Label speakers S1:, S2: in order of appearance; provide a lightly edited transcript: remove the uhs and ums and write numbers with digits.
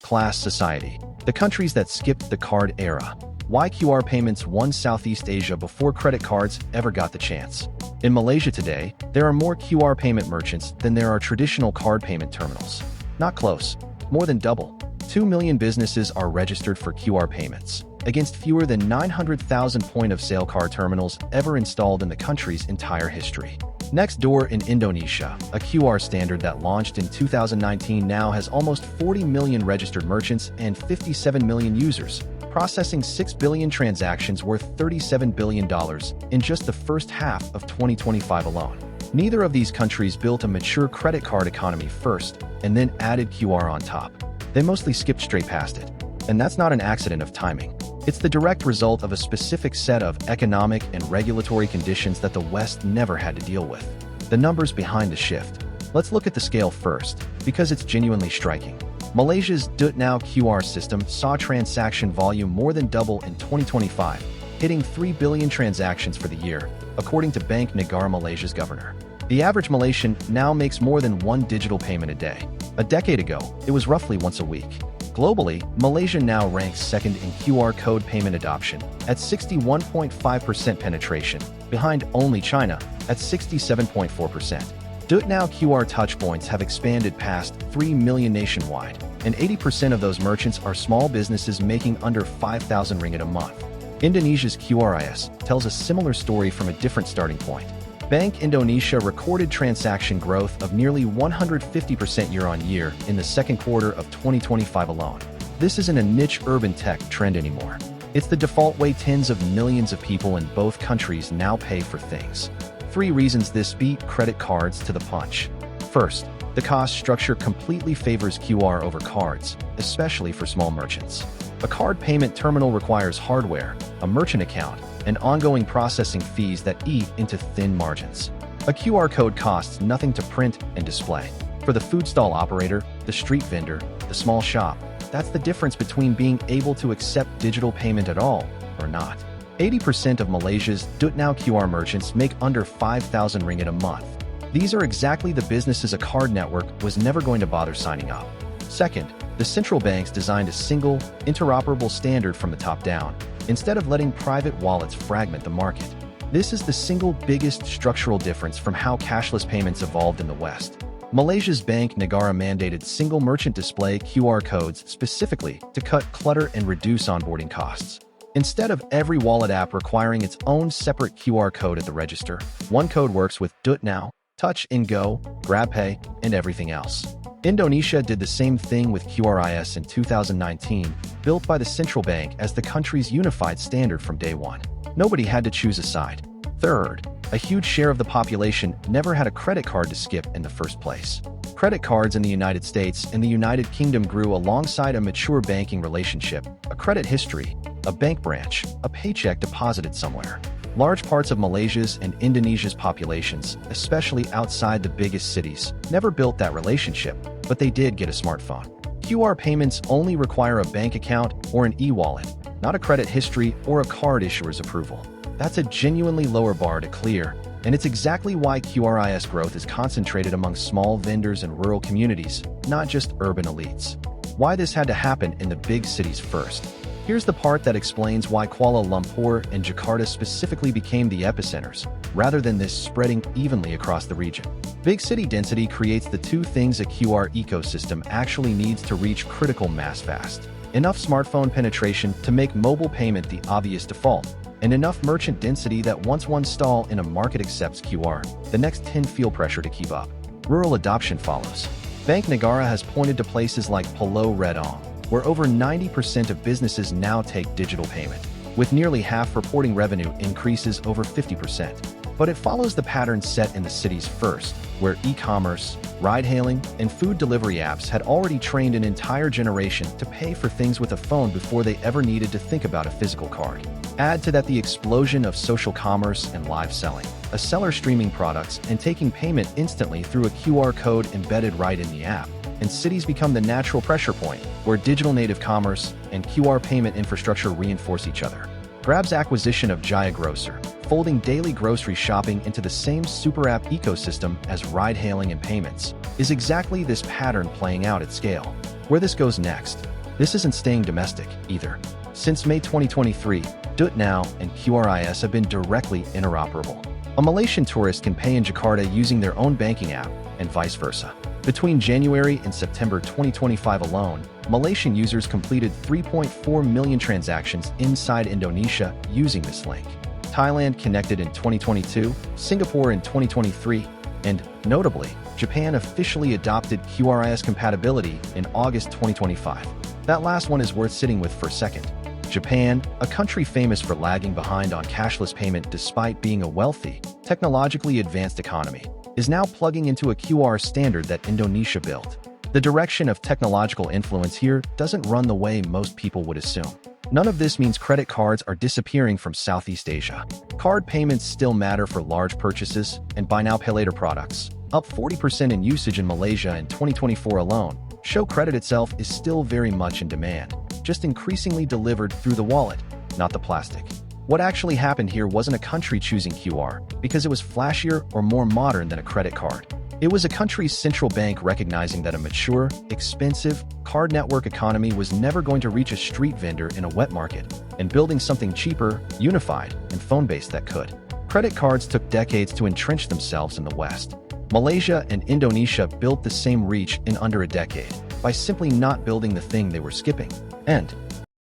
S1: class society. The countries that skipped the card era. Why QR payments won Southeast Asia before credit cards ever got the chance. In Malaysia today, there are more QR payment merchants than there are traditional card payment terminals. Not close. More than double. 2 million businesses are registered for QR payments, against fewer than 900,000 point-of-sale card terminals ever installed in the country's entire history. Next door in Indonesia, a QR standard that launched in 2019 now has almost 40 million registered merchants and 57 million users, processing 6 billion transactions worth $37 billion in just the first half of 2025 alone. Neither of these countries built a mature credit card economy first and then added QR on top. They mostly skipped straight past it. And that's not an accident of timing. It's the direct result of a specific set of economic and regulatory conditions that the West never had to deal with. The numbers behind the shift. Let's look at the scale first, because it's genuinely striking. Malaysia's DutNow QR system saw transaction volume more than double in 2025, hitting 3 billion transactions for the year, according to Bank Negara Malaysia's governor. The average Malaysian now makes more than one digital payment a day. A decade ago, it was roughly once a week. Globally, Malaysia now ranks second in QR code payment adoption at 61.5% penetration, behind only China at 67.4%. DutNow QR touchpoints have expanded past 3 million nationwide, and 80% of those merchants are small businesses making under 5,000 ringgit a month. Indonesia's QRIS tells a similar story from a different starting point. Bank Indonesia recorded transaction growth of nearly 150% year-on-year in the second quarter of 2025 alone. This isn't a niche urban tech trend anymore. It's the default way tens of millions of people in both countries now pay for things. 3 reasons this beat credit cards to the punch. First, the cost structure completely favors QR over cards, especially for small merchants. A card payment terminal requires hardware, a merchant account, and ongoing processing fees that eat into thin margins. A QR code costs nothing to print and display. For the food stall operator, the street vendor, the small shop, that's the difference between being able to accept digital payment at all or not. 80% of Malaysia's DutNow QR merchants make under 5,000 ringgit a month. These are exactly the businesses a card network was never going to bother signing up. Second, the central banks designed a single, interoperable standard from the top down, instead of letting private wallets fragment the market. This is the single biggest structural difference from how cashless payments evolved in the West. Malaysia's Bank Negara mandated single merchant display QR codes specifically to cut clutter and reduce onboarding costs. Instead of every wallet app requiring its own separate QR code at the register, one code works with DutNow, Touch and Go, GrabPay, and everything else. Indonesia did the same thing with QRIS in 2019, built by the central bank as the country's unified standard from day one. Nobody had to choose a side. Third, a huge share of the population never had a credit card to skip in the first place. Credit cards in the United States and the United Kingdom grew alongside a mature banking relationship, a credit history, a bank branch, a paycheck deposited somewhere. Large parts of Malaysia's and Indonesia's populations, especially outside the biggest cities, never built that relationship, but they did get a smartphone. QR payments only require a bank account or an e-wallet, not a credit history or a card issuer's approval. That's a genuinely lower bar to clear, and it's exactly why QRIS growth is concentrated among small vendors and rural communities, not just urban elites. Why this had to happen in the big cities first. Here's the part that explains why Kuala Lumpur and Jakarta specifically became the epicenters, rather than this spreading evenly across the region. Big city density creates the two things a QR ecosystem actually needs to reach critical mass fast. Enough smartphone penetration to make mobile payment the obvious default, and enough merchant density that once one stall in a market accepts QR, the next 10 feel pressure to keep up. Rural adoption follows. Bank Negara has pointed to places like Pulau Redang, where over 90% of businesses now take digital payment, with nearly half reporting revenue increases over 50%. But it follows the pattern set in the cities first, where e-commerce, ride-hailing, and food delivery apps had already trained an entire generation to pay for things with a phone before they ever needed to think about a physical card. Add to that the explosion of social commerce and live selling, a seller streaming products and taking payment instantly through a QR code embedded right in the app, and cities become the natural pressure point where digital native commerce and QR payment infrastructure reinforce each other. Grab's acquisition of Jaya Grocer, folding daily grocery shopping into the same super app ecosystem as ride-hailing and payments, is exactly this pattern playing out at scale. Where this goes next, this isn't staying domestic either. Since May 2023, DUT Now and QRIS have been directly interoperable. A Malaysian tourist can pay in Jakarta using their own banking app, and vice versa. Between January and September 2025 alone, Malaysian users completed 3.4 million transactions inside Indonesia using this link. Thailand connected in 2022, Singapore in 2023, and, notably, Japan officially adopted QRIS compatibility in August 2025. That last one is worth sitting with for a second. Japan, a country famous for lagging behind on cashless payment despite being a wealthy, technologically advanced economy, is now plugging into a QR standard that Indonesia built. The direction of technological influence here doesn't run the way most people would assume. None of this means credit cards are disappearing from Southeast Asia. Card payments still matter for large purchases and buy now pay later products, up 40% in usage in Malaysia in 2024 alone. Show credit itself is still very much in demand, just increasingly delivered through the wallet, not the plastic. What actually happened here wasn't a country choosing QR because it was flashier or more modern than a credit card. It was a country's central bank recognizing that a mature, expensive, card network economy was never going to reach a street vendor in a wet market, and building something cheaper, unified, and phone-based that could. Credit cards took decades to entrench themselves in the West. Malaysia and Indonesia built the same reach in under a decade by simply not building the thing they were skipping. And